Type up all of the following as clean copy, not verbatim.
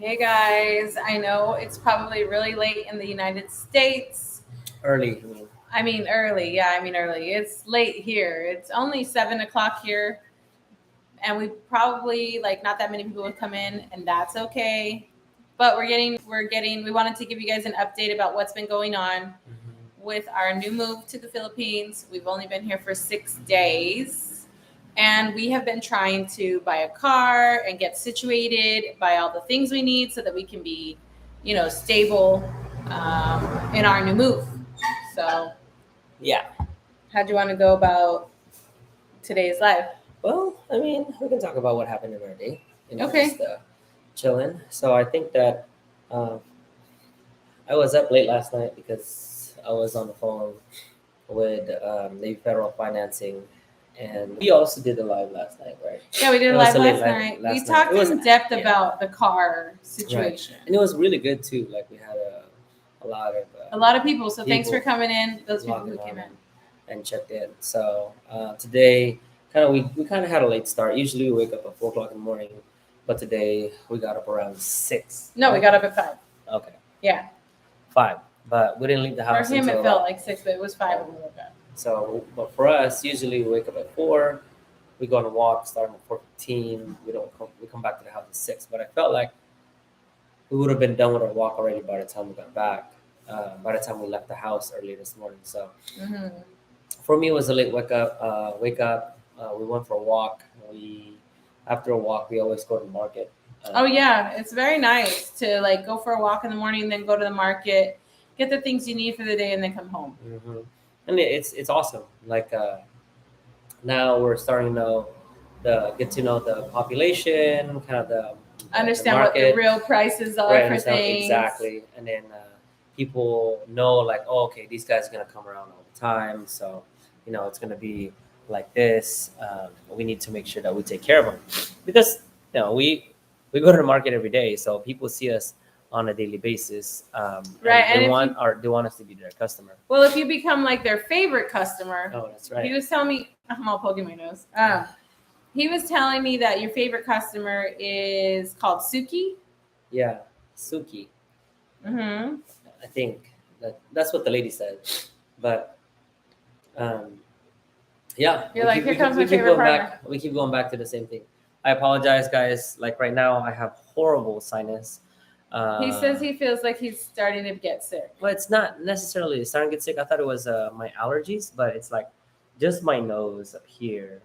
Hey guys, I know it's probably really late in the United States. Early. I mean, I mean, early. Yeah, I mean, early. It's late here. It's only 7 o'clock here, and we probably like not that many people would come in, and that's okay. But we wanted to give you guys an update about what's been going on with our new move to the Philippines. We've only been here for 6 days. And we have been trying to buy a car and get situated, buy all the things we need so that we can be, stable in our new move. So, yeah. how do you want to go about today's live? Well, I mean, we can talk about what happened in our day. Okay. Just chilling. So I think that uh, I was up late last night because I was on the phone with Navy Federal Financing, and we also did a live last night, right? Yeah, we did It a was live a late last live night. We last night. talked It was in depth yeah, about the car right, situation. and it was really good too. Like we had a lot of A lot of people. So thanks for people coming in. Those people who logging came on in. and checked in. So today, we kind of had a late start. Usually we wake up at 4 o'clock in the morning, but today we got up around 6. No, we Right? got up at 5. Okay, Yeah. 5. But we didn't leave the For house him, until it felt about. like 6, but it was 5 when we woke up. So, but for us, usually we wake up at 4. We go on a walk starting at 4:15. We come back to the house at 6. But I felt like we would have been done with our walk already by the time we got back. By the time we left the house early this morning. So Hmm. for me, it was a late wake up. We went for a walk. After a walk, we always go to the market. Oh yeah, it's very nice to like go for a walk in the morning, then go to the market, get the things you need for the day, and then come home. hmm And it's awesome. Like now we're starting to get to know the population, kind of the Understand what the market, real prices are right? for Understand things. exactly, and then people know like, oh, okay, these guys are gonna come around all the time, so it's gonna be like this. We need to make sure that we take care of them because we go to the market every day, so people see us on a daily basis, Right, and and they if want you they want us to be their customer. well, if you become like their favorite customer, Oh, that's he right. was telling me I'm all poking my nose. He was telling me that your favorite customer is called Suki. Yeah, Suki. Mm-hmm. I think that's what the lady said, but um, yeah, You're like, here comes my we keep favorite going partner. back. We keep going back to the same thing. I apologize, guys. Like right now, I have horrible sinus. He says Uh, he feels like he's starting to get sick. well, it's not necessarily starting to get sick. I thought it was my allergies, but it's like just my nose up here.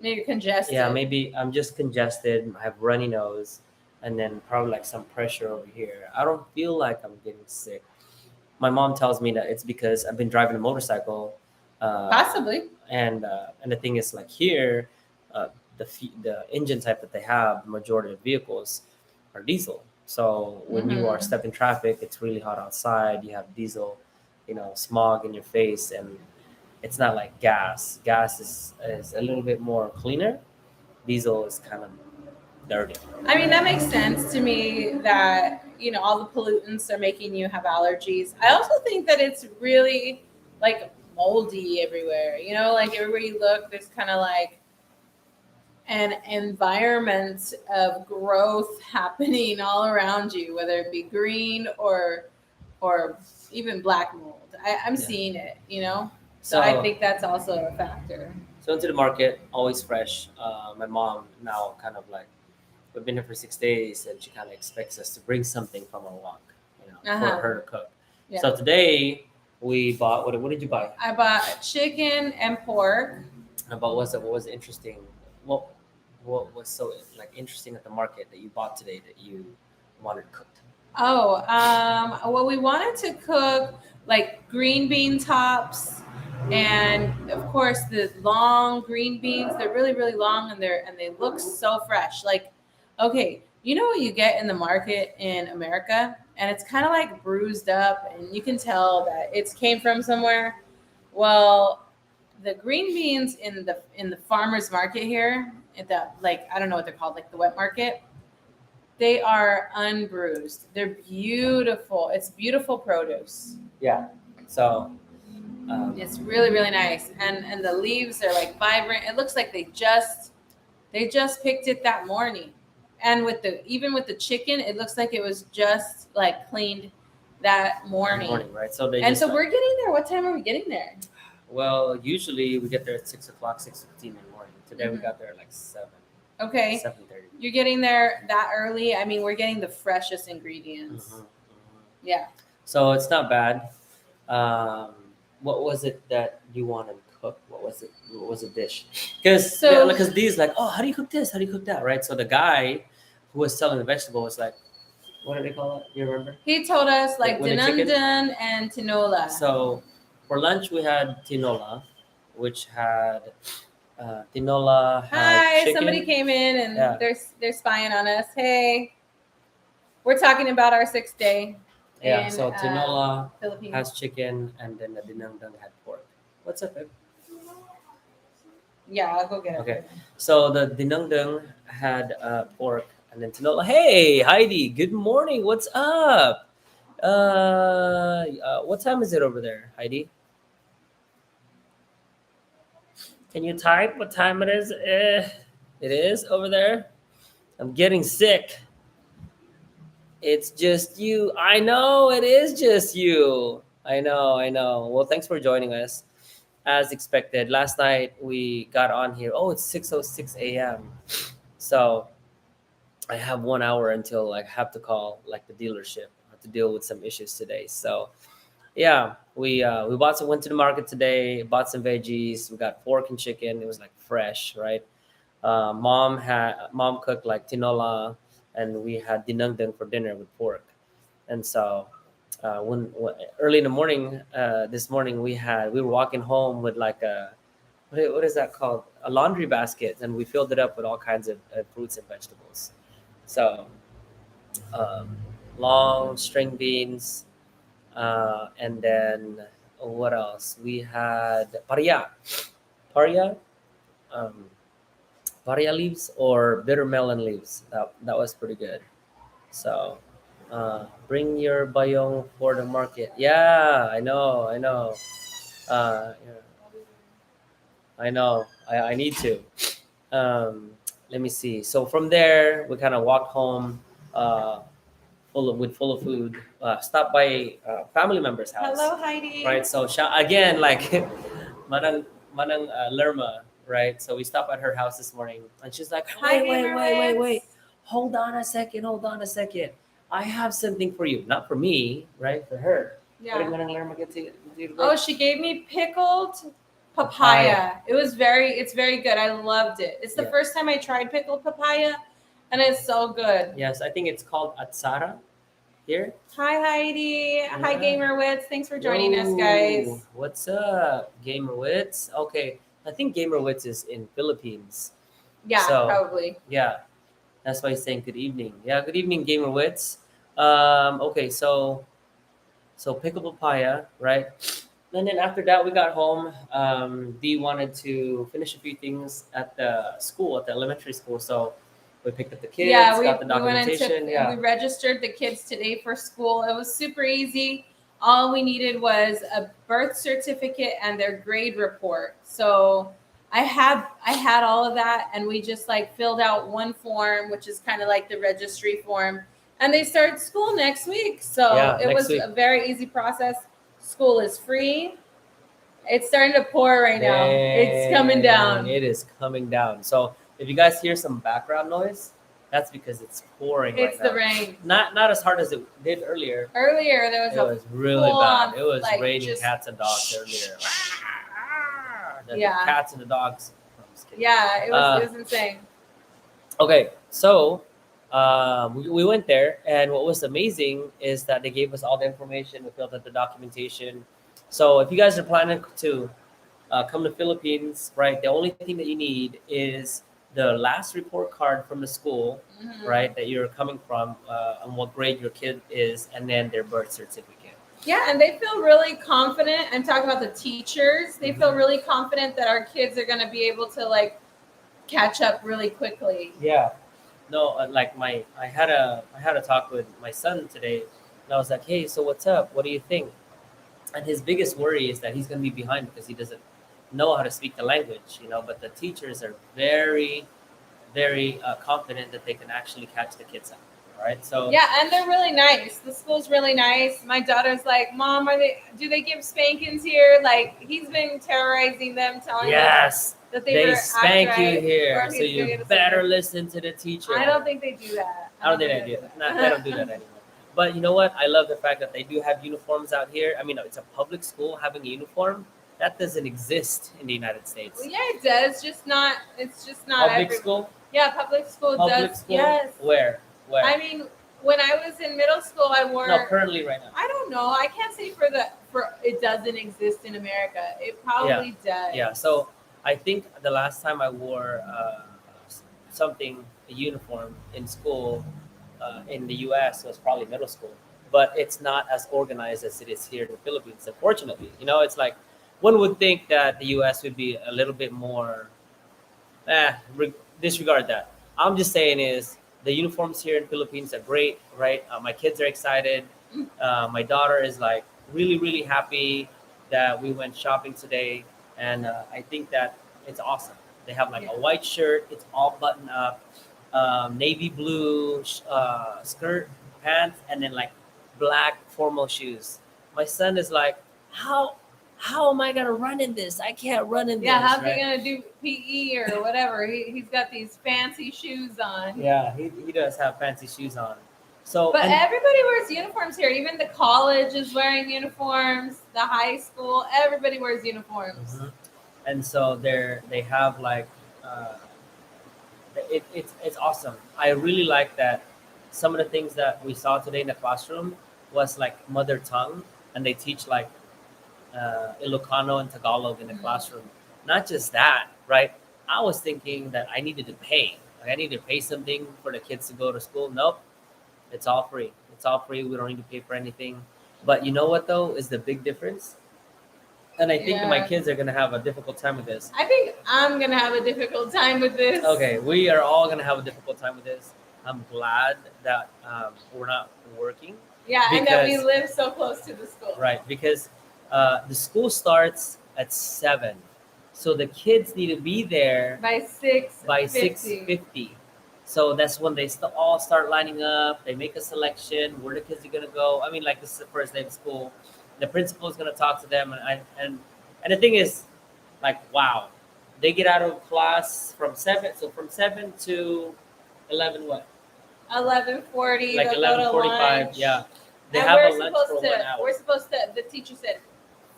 Maybe congested. Yeah, maybe I'm just congested. I have runny nose, and then probably like some pressure over here. I don't feel like I'm getting sick. My mom tells me that it's because I've been driving a motorcycle, Possibly. and the thing is like here, the engine type that they have, the majority of vehicles are diesel. So when you are Mm-hmm. stuck in traffic, it's really hot outside. You have diesel, smog in your face, and it's not like gas. Gas is a little bit more cleaner. Diesel is kind of dirty. I mean, that makes sense to me that, all the pollutants are making you have allergies. I also think that it's really like moldy everywhere. Like everywhere you look, there's kind of like an environment of growth happening all around you, whether it be green or even black mold. I'm Yeah. seeing it. So I So think that's also a factor. so into the market, always fresh. My mom now kind of like we've been here for 6 days, and she kind of expects us to bring something from our walk, for Uh-huh. her to cook. Yeah. So today we bought what? What did you buy? I bought chicken and pork. And what was interesting? What what was so like interesting at the market that you bought today that you wanted cooked? Oh, well, we wanted to cook like green bean tops, and of course the long green beans. They're really, really long, and they look so fresh. Like, okay, you know what you get in the market in America, and it's kind of like bruised up, and you can tell that it's came from somewhere. Well, the green beans in the farmers market here, at the like I don't know what they're called, like the wet market. They are unbruised. They're beautiful. It's beautiful produce. Yeah. So It's really, really nice. And the leaves are like vibrant. It looks like they just picked it that morning. And with the even with the chicken, it looks like it was just like cleaned that morning. Right? So they And just so we're getting there. What time are we getting there? well, usually we get there at 6 o'clock, 6:15 in the morning. Today we Mhm. got there at like 7, Okay, 7:30. you're getting there that early. I mean, we're getting the freshest ingredients. Yeah. So it's not bad. Um, what was it that you wanted to cook? What was it? What was the dish? Because So- Dee's like, oh, how do you cook this? How do you cook that? Right. So the guy who was selling the vegetable was like, what do they call it? You remember? He told us like With the chicken? dinundun and tinola. So for lunch we had tinola, which had tinola had Hi, chicken. somebody came in and Yeah. they're spying on us. Hey, we're talking about our 6th day. Yeah. in, So tinola Philippines. has chicken, and then the dinangdang had pork. What's up, babe? Yeah, I'll go get it. Okay. So the dinengdeng had pork, and then tinola. Hey, Heidi. Good morning. What's up? What time is it over there, Heidi? Can you type what time it is? It is over there. I'm getting sick. It's just you. I know it is just you. I know. I know. Well, thanks for joining us. As expected, last night we got on here. Oh, it's 6:06 a.m. So I have 1 hour until I have to call like the dealership to deal with some issues today. So yeah, we went to the market today, bought some veggies. We got pork and chicken. It was like fresh, right? Mom cooked like tinola, and we had dinengdeng for dinner with pork. And so when early in the morning, this morning we were walking home with like a what is that called, a laundry basket, and we filled it up with all kinds of fruits and vegetables. So um, long string beans, and then what else? We had paria, um, paria leaves or bitter melon leaves. That was pretty good. So bring your bayong for the market. Yeah, I know, I know. Yeah, I know. I need to. Let me see. So from there, we kind of walked home, uh, full of food. Stopped by family member's house. Hello, Heidi. Right. So again, like Manang Lerma. Right. So we stopped at her house this morning, and she's like, Hi, wait. Hold on a second. Hold on a second. I have something for you. Not for me, right? For her. What did Yeah. Manang Lerma get to do? Oh, she gave me pickled papaya. It's very good. I loved it. It's the Yeah. first time I tried pickled papaya, and it's so good. Yes, I think it's called atsara here. Hi, Heidi. Hi, Yeah. Gamer Wits. Thanks for joining us, Yo, guys. what's up, Gamer Wits? Okay, I think Gamer Wits is in Philippines. Yeah, So- probably. Yeah, that's why he's saying good evening. Yeah, good evening, Gamer Wits. Okay, so pickle papaya, right? And then after that, we got home. Dee wanted to finish a few things at the school, at the elementary school. So we picked up the kids, Yeah, we got the went and documentation. we registered the kids today for school. It was super easy. All we needed was a birth certificate and their grade report. So I had all of that, and we just like filled out one form, which is kind of like the registry form, and they start school next week. So Yeah, it next was week. a very easy process. School is free. It's starting to pour right now. It's coming down. It is coming down. So if you guys hear some background noise, that's because it's pouring It's right the now. rain. Not as hard as it did earlier. Earlier there was It a was really full-on, bad. It was like, raining just- cats and dogs earlier. The Yeah. cats and the dogs. I'm just kidding. yeah, it was insane. Okay, so we went there, and what was amazing is that they gave us all the information. We filled out the documentation. So if you guys are planning to come to Philippines, right, the only thing that you need is the last report card from the school, Mhm. right, that you're coming from, and what grade your kid is, and then their birth certificate. Yeah, and they feel really confident. I'm talking about the teachers. They feel really confident that our kids are going to be able to like catch up really quickly. Yeah, no, I had a talk with my son today, and I was like, hey, so what's up? What do you think? And his biggest worry is that he's going to be behind because he doesn't know how to speak the language, But the teachers are very, very confident that they can actually catch the kids up. Right. So Yeah, and they're really nice. The school's really nice. My daughter's like, "Mom, do they give spankings here?" Like he's been terrorizing them, telling them yes, that they better act spank you right, here, or so he's gonna you get a better spanking. listen to the teacher. I don't think they do that. I don't think they do that. No, they don't do that anymore. But you know what? I love the fact that they do have uniforms out here. I mean, it's a public school having a uniform. That doesn't exist in the United States. Well, yeah, it does. Just not. It's just not Public school? Yeah, public school Public does. school? Yes. Where? I mean, when I was in middle school, I wore. No, currently right now. I don't know. I can't say for it doesn't exist in America. It probably does. Yeah. So I think the last time I wore something, a uniform in school in the U.S. was probably middle school, but it's not as organized as it is here in the Philippines. Unfortunately, it's like one would think that the U.S. would be a little bit more. Disregard that. I'm just saying is the uniforms here in Philippines are great, right? My kids are excited. My daughter is like really, really happy that we went shopping today, and I think that it's awesome. They have like a white shirt, it's all buttoned up, navy blue skirt, pants, and then like black formal shoes. My son is like, how am I gonna run in this? I can't run in this. Yeah, how's right? he gonna do PE or whatever? He's got these fancy shoes on. Yeah, he does have fancy shoes on. So, But everybody wears uniforms here. Even the college is wearing uniforms. The high school, everybody wears uniforms. Mhm. And so they have like it's awesome. I really like that. Some of the things that we saw today in the classroom was like mother tongue, and they teach like Ilocano and Tagalog in the classroom. Not just that, right? I was thinking that I needed to pay. Like I need to pay something for the kids to go to school. Nope, it's all free. It's all free. We don't need to pay for anything. But you know what though is the big difference? And I think that my Yeah. kids are gonna have a difficult time with this. I think I'm gonna have a difficult time with this. Okay, we are all gonna have a difficult time with this. I'm glad that we're not working, Yeah, and that we because- live so close to the school. right? Because the school starts at 7, so the kids need to be there By 6. by 6:50. So that's when they all start lining up. They make a selection where the kids are gonna go. I mean, like this is the first day of school. The principal is gonna talk to them, and the thing is, like, wow, they get out of class from 7. So from 7 to 11, what? 11:40. Like they'll go to 11:45. lunch. Yeah, they And have we're a lunch for supposed to. 1 hour. We're supposed to. The teacher said,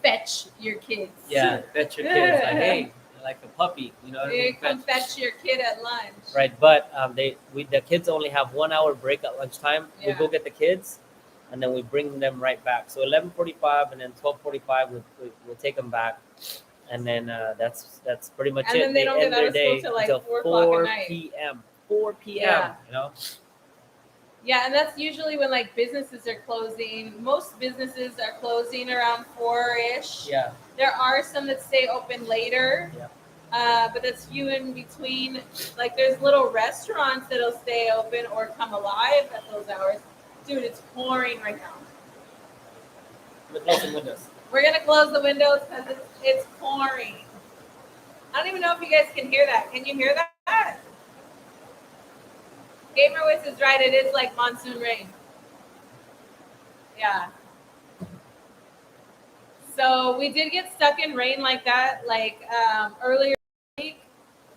"Fetch your kids." Yeah, fetch your kids. Like, hey, like a puppy, you know what I You mean? come fetch your kid at lunch. Right, but the kids only have 1 hour break at lunchtime. We Yeah. go get the kids, and then we bring them right back. So 11:45 and then 12:45 we'll take them back, and then that's pretty much And it. then they don't get end out their of school day till, like, until 4 o'clock at night. p.m. 4 p.m. Yeah. You know, Yeah, and that's usually when like businesses are closing. Most businesses are closing around 4-ish. yeah, There are some that stay open later. Yeah. But that's few in between. Like there's little restaurants that'll stay open or come alive at those hours. Dude, it's pouring right now. we're closing windows. We're gonna close the windows because it's pouring. I don't even know if you guys can hear that. Can you hear that? Gamerwitz is right. It is like monsoon rain. Yeah. So we did get stuck in rain like that, like earlier this week,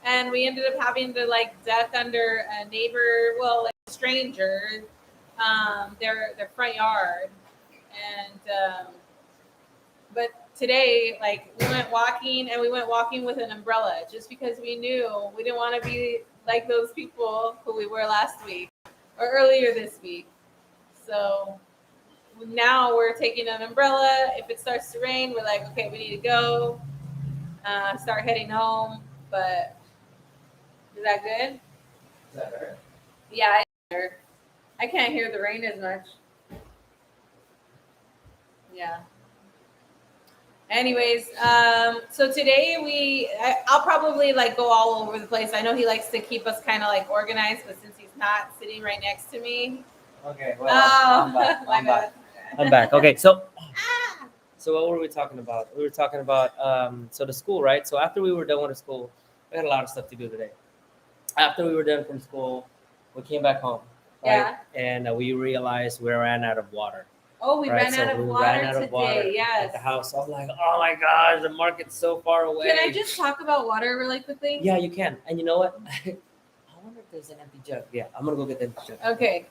and we ended up having to like duck under a neighbor, well, like a stranger, their front yard, and but today, like we went walking with an umbrella just because we knew we didn't want to be like those people who we were last week or earlier this week. So now we're taking an umbrella. If it starts to rain, we're like, okay, we need to go, start heading home. But is that good? Is that better? Yeah, I can't hear the rain as much. Yeah. Anyways, so today I'll probably like go all over the place. I know he likes to keep us kind of like organized, but since he's not sitting right next to me, Okay, well, oh, I'm back. my I'm back. God. I'm back. Okay, so Ah! So what were we talking about? We were talking about so the school, right? So after we were done with the school, we had a lot of stuff to do today. after we were done from school, we came back home, right? And we realized we ran out of water. Oh, we Right, ran so out of we water ran out of today. water at Yes. the house. So I'm like, oh my gosh, the market's so far away. Can I just talk about water really quickly? Yeah, you can. And you know what? I wonder if there's an empty jug. Yeah, I'm gonna go get the empty jug. Okay.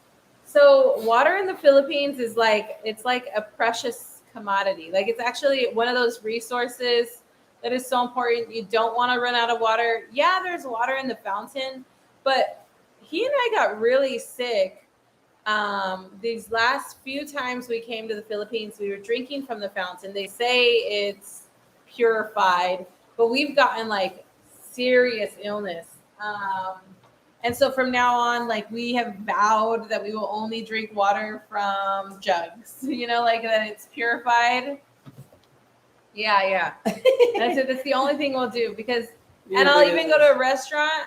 So water in the Philippines is like, it's like a precious commodity. Like it's actually one of those resources that is so important. You don't want to run out of water. Yeah, there's water in the fountain, but he and I got really sick. These last few times we came to the Philippines, we were drinking from the fountain. They say it's purified, but we've gotten like serious illness. And so from now on, like we have vowed that we will only drink water from jugs, like that it's purified. Yeah. That's it. That's the only thing we'll do because, and I'll even go to a restaurant.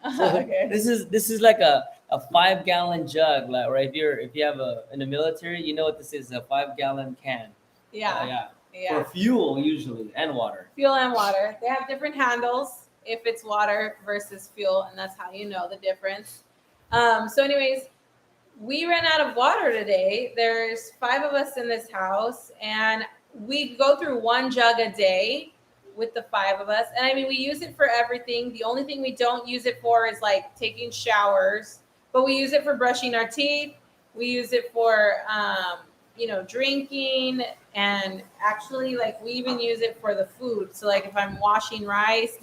Okay. This is like a 5-gallon jug, like, right? If you have in the military, you know what this is, a 5-gallon can. Yeah. For fuel usually and water. Fuel and water. They have different handles if it's water versus fuel, and that's how you know the difference. So anyways, we ran out of water today. There's 5 of us in this house, and we go through 1 jug a day with the 5 of us. And I mean, we use it for everything. The only thing we don't use it for is like taking showers, but we use it for brushing our teeth. We use it for, drinking, and actually like we even use it for the food. So like if I'm washing rice,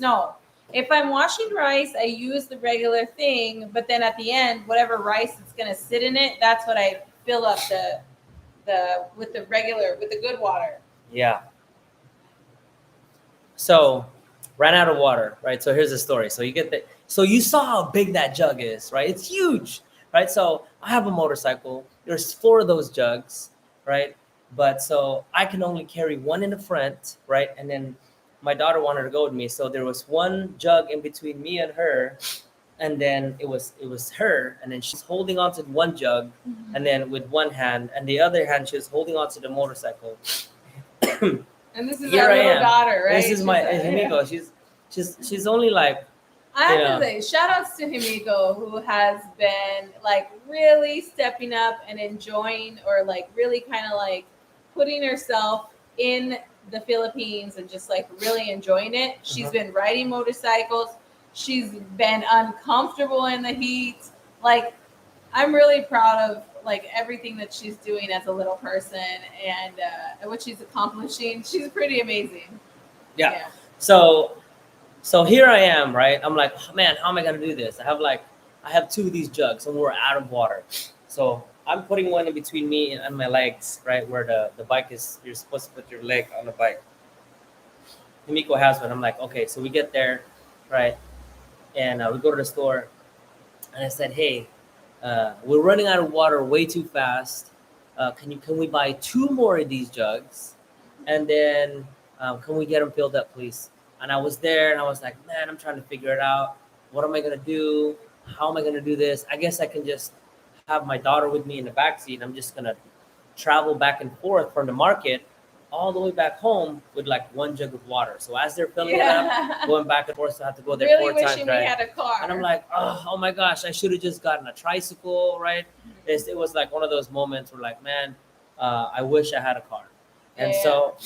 I use the regular thing, but then at the end, whatever rice that's going to sit in it, that's what I fill up with the good water. Yeah. So ran out of water, right? So here's the story. So you saw how big that jug is, right? It's huge, right? So I have a motorcycle. There's 4 of those jugs, right? But so I can only carry 1 in the front, right? And then my daughter wanted to go with me. So there was 1 jug in between me and her. And then it was her, and then she's holding on to 1 jug, and then with 1 hand, and the other hand she was holding on to the motorcycle. And this is our little daughter, right? This is my Himiko. She's only like. I have to say, shout outs to Himiko, who has been like really stepping up and enjoying, or like really kind of like putting herself in the Philippines and just like really enjoying it. She's been riding motorcycles. She's been uncomfortable in the heat. Like, I'm really proud of like everything that she's doing as a little person and what she's accomplishing. She's pretty amazing. Yeah. So here I am, right? I'm like, oh, man, how am I gonna do this? I have 2 of these jugs and we're out of water. So I'm putting 1 in between me and my legs, right? Where the bike is, you're supposed to put your leg on the bike. Himiko has one. I'm like, okay, so we get there, right? And we go to the store, and I said, hey, we're running out of water way too fast. Can we buy 2 more of these jugs? And then can we get them filled up, please? And I was there, and I was like, man, I'm trying to figure it out. What am I going to do? How am I going to do this? I guess I can just have my daughter with me in the backseat. I'm just going to travel back and forth from the market all the way back home with like 1 jug of water. So as they're filling it up, going back and forth, so I have to go there really 4 times. Wishing we had a car. And I'm like, oh my gosh, I should have just gotten a tricycle, right? It was like one of those moments where like, man, I wish I had a car. And so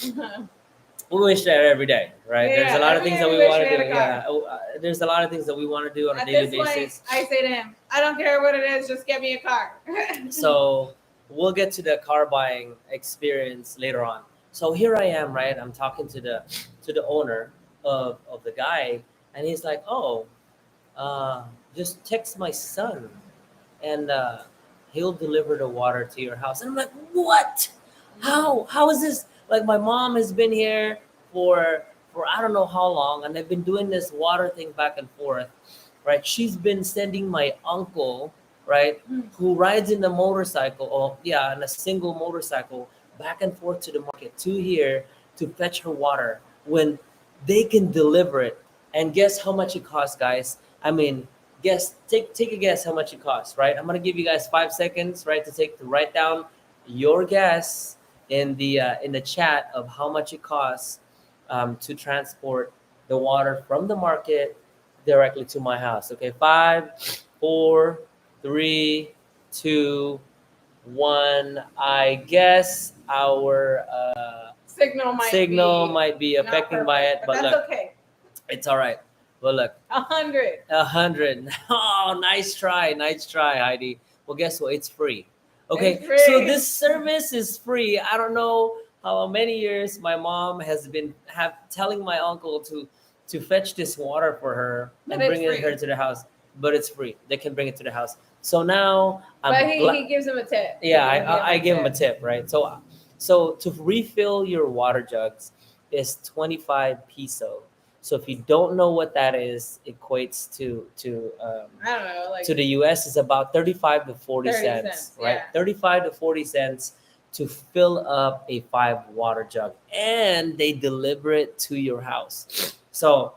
we wish that every day, right? There's a lot of things that we want to do. Yeah, there's a lot of things that we want to do on a daily basis. I say to him, I don't care what it is, just get me a car. So we'll get to the car buying experience later on. So here I am, right? I'm talking to the owner of the guy, and he's like, "Oh, just text my son, and he'll deliver the water to your house." And I'm like, "What? How is this? Like, my mom has been here for I don't know how long, and they've been doing this water thing back and forth, right? She's been sending my uncle, right, who rides in the motorcycle, in a single motorcycle, back and forth to the market to here to fetch her water when they can deliver it. And guess how much it costs, guys? I mean, take a guess how much it costs, right? I'm gonna give you guys 5 seconds, right, to write down your guess in the chat of how much it costs to transport the water from the market directly to my house. Okay, 5, 4, 3, 2, 1. I guess our signal might be not affecting by it, perfect, but that's look, okay. it's all right. Well, look, 100. 100. Oh, nice try, Heidi. Well, guess what? It's free. Okay, It's free. so this service is free. I don't know how many years my mom has been telling my uncle to fetch this water for her But and it's bring it free. her to the house, but it's free. They can bring it to the house. So now But I'm he gives him a tip. yeah, I give him a tip, right? So to refill your water jugs is 25 peso. So if you don't know what that is, equates I don't know, like to the US is about 35 to 40 30 cents, cents, right? yeah. 35 to 40 cents to fill up a 5 water jug, and they deliver it to your house. So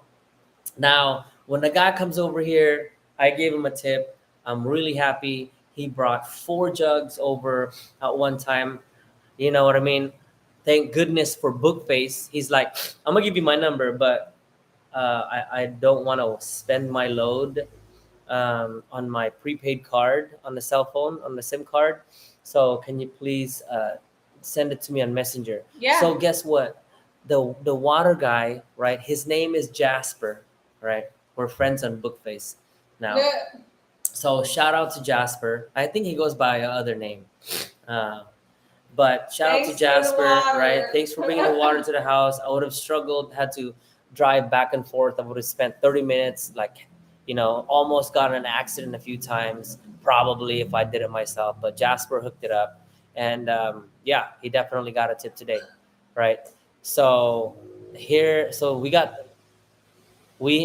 now, when the guy comes over here, I gave him a tip. I'm really happy. He brought 4 jugs over at one time. You know what I mean? Thank goodness for Bookface. He's like, I'm gonna give you my number, but I don't want to spend my load on my prepaid card on the cell phone on the SIM card. So can you please send it to me on Messenger? Yeah. So guess what? The water guy, right? His name is Jasper, right? We're friends on Bookface now. Yeah. So shout out to Jasper. I think he goes by other name. Uh, but shout out Thanks to for the Jasper, water. right? Thanks for bringing the water to the house. I would have struggled, had to drive back and forth. I would have spent 30 minutes, like, almost got in an accident a few times, probably if I did it myself. But Jasper hooked it up. And yeah, he definitely got a tip today, right? So so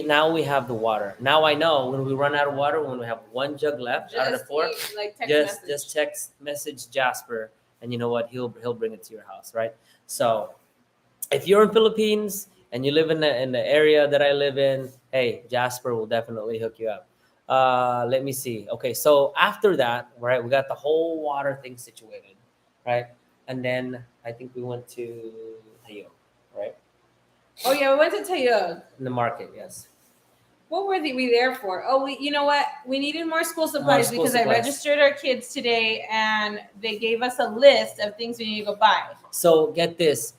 now we have the water. Now I know when we run out of water, when we have 1 jug left out of the 4, like text just message. just text message Jasper, and you know what, he'll bring it to your house, right? So if you're in Philippines and you live in the area that I live in, hey, Jasper will definitely hook you up. Let me see. Okay, so after that, right, we got the whole water thing situated, right? And then I think we went to Tayo, right? Oh yeah, we went to Tayug. In the market, yes. What were we there for? Oh, you know what? We needed more school supplies school because I supplies. registered our kids today, and they gave us a list of things we need to go buy. So get this.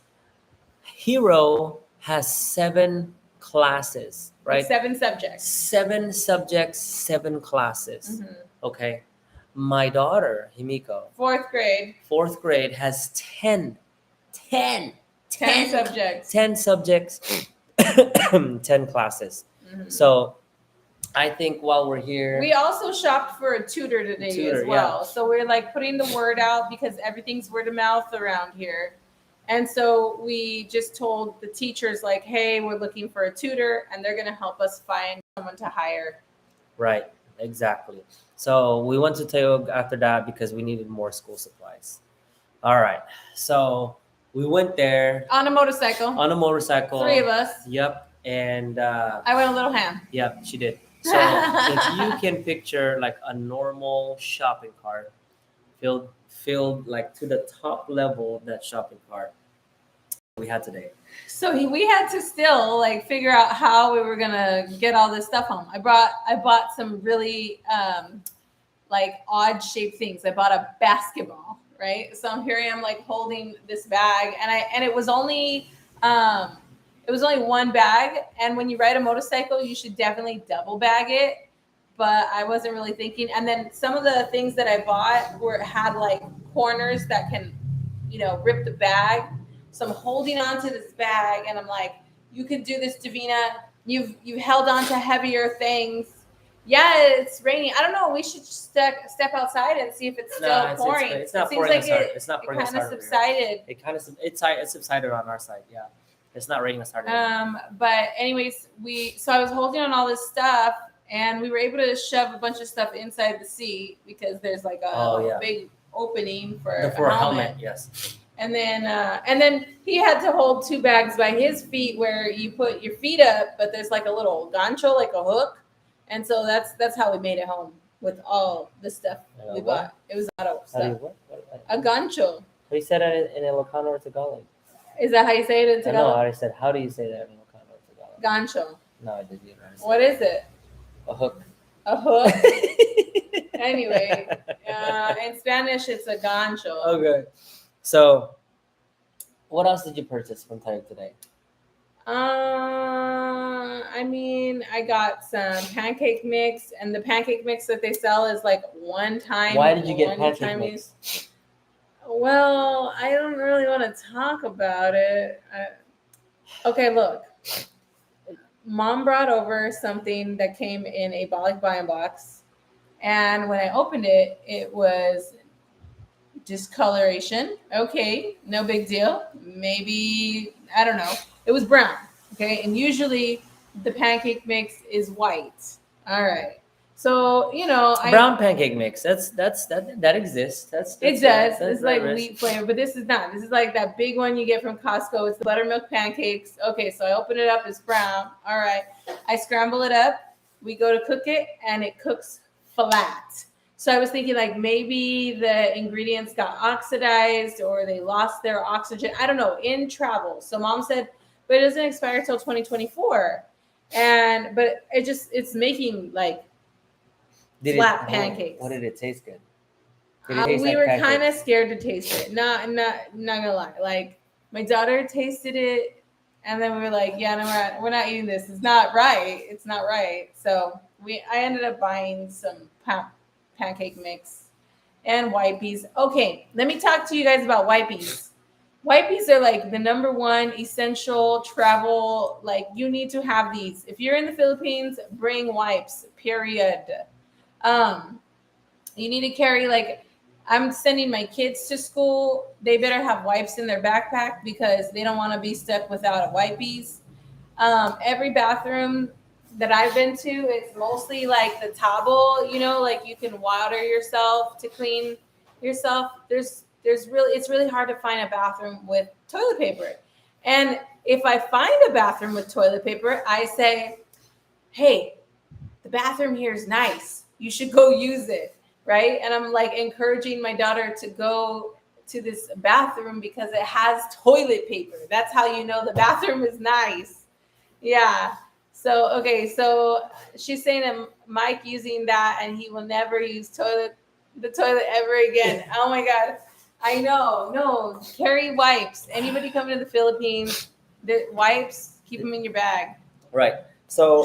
Hero has 7 classes, right? Like 7 subjects. 7 subjects, 7 classes. Mhm. Okay. My daughter, Himiko, 4th grade, 4th grade, has 10 subjects. 10 subjects, 10 classes. Mhm. So I think while we're here, We also shopped for a tutor today as well. yeah. So we're like putting the word out because everything's word of mouth around here. And so we just told the teachers, like, hey, we're looking for a tutor, and they're going to help us find someone to hire. right, exactly. So we went to Tayog after that because we needed more school supplies. All right. So we went there On a motorcycle. on a motorcycle. 3 of us. Yep. And I went a little ham. yep, she did. So if you can picture like a normal shopping cart filled like to the top level of that shopping cart we had today. So we had to still like figure out how we were gonna get all this stuff home. I bought some really like odd shaped things. I bought a basketball, right? So here I am like holding this bag, and it was only 1 bag. And when you ride a motorcycle, you should definitely double bag it. But I wasn't really thinking. And then some of the things that I bought had like corners that can, rip the bag. So I'm holding on to this bag, and I'm like, you can do this, Davina. You've held on to heavier things. Yeah, it's raining. I don't know. We should step outside and see if it's still pouring. It's not It seems pouring like as hard. It's not pouring as kind of hard over here. subsided. It subsided on our side. Yeah, it's not raining as hard. But anyways, so I was holding on all this stuff, and we were able to shove a bunch of stuff inside the seat because there's like a big opening for a helmet. Yes. And then he had to hold 2 bags by his feet where you put your feet up, but there's like a little gancho, like a hook. And so that's how we made it home with all the stuff we bought. It was a lot of stuff. A gancho. You said that in Ilocano or Tagalog? Is that how you say it in No, Tagalog? I said, how do you say that in Ilocano or Tagalog? Gancho. No, I didn't understand. What is it? A hook. A hook. Anyway, in Spanish, it's a gancho. Okay. So, what else did you purchase from Target today? I mean, I got some pancake mix, and the pancake mix that they sell is like one time. Why did you get one pancake time mix? use. Well, I don't really want to talk about it. Okay, look. Mom brought over something that came in a Bollock Buying box, and when I opened it, it was discoloration. Okay, no big deal. Maybe, I don't know. It was brown. Okay, and usually the pancake mix is white. All right. So, Brown pancake mix. That exists. That's it does. that's It's like wheat flavor, but this is not. This is like that big one you get from Costco. It's the buttermilk pancakes. Okay, so I open it up. It's brown. All right. I scramble it up. We go to cook it, and it cooks flat. So I was thinking like maybe the ingredients got oxidized or they lost their oxygen. I don't know, in travel. So Mom said, but it doesn't expire till 2024. But it's making like flat pancakes. What did it taste good? We were kind of scared to taste it. Not gonna lie. Like my daughter tasted it, and then we were like, "Yeah, no, we're not eating this. It's not right. It's not right." So I ended up buying some pancake mix and Wipies. Okay, let me talk to you guys about Wipies. Wipies are like the number one essential travel. Like you need to have these. If you're in the Philippines, bring wipes. Period. You need to carry like. I'm sending my kids to school. They better have wipes in their backpack because they don't want to be stuck without a Wipies. Every bathroom that I've been to, it's mostly like the towel, like you can water yourself to clean yourself. It's really hard to find a bathroom with toilet paper. And if I find a bathroom with toilet paper, I say, hey, the bathroom here is nice. You should go use it. Right. And I'm like encouraging my daughter to go to this bathroom because it has toilet paper. That's how you know the bathroom is nice. Yeah. So she's saying that Mike using that and he will never use the toilet ever again. Oh my God. I know. No, carry wipes. Anybody coming to the Philippines, the wipes, keep them in your bag. Right. So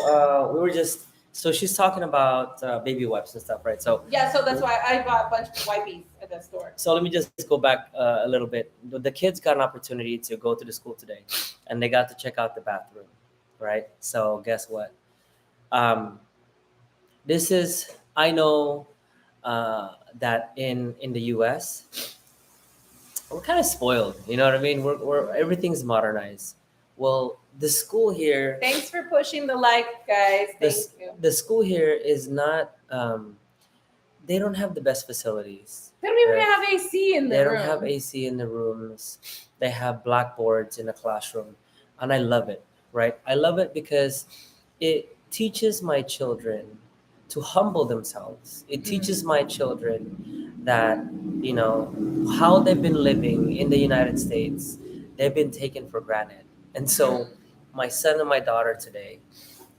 so she's talking about baby wipes and stuff, right? So yeah, so that's why I bought a bunch of Wipies at that store. So let me just go back a little bit. The kids got an opportunity to go to the school today, and they got to check out the bathroom, right? So guess what? I know that in the U.S. we're kind of spoiled. You know what I mean? We're everything's modernized. Well, the school here. Thanks for pushing the like, guys. Thank you. The school here is not. They don't have the best facilities. They don't even have AC in the room. They don't have AC in the rooms. They have blackboards in the classroom, and I love it. Right? I love it because it teaches my children to humble themselves. It teaches my children that how they've been living in the United States. They've been taken for granted. And so my son and my daughter today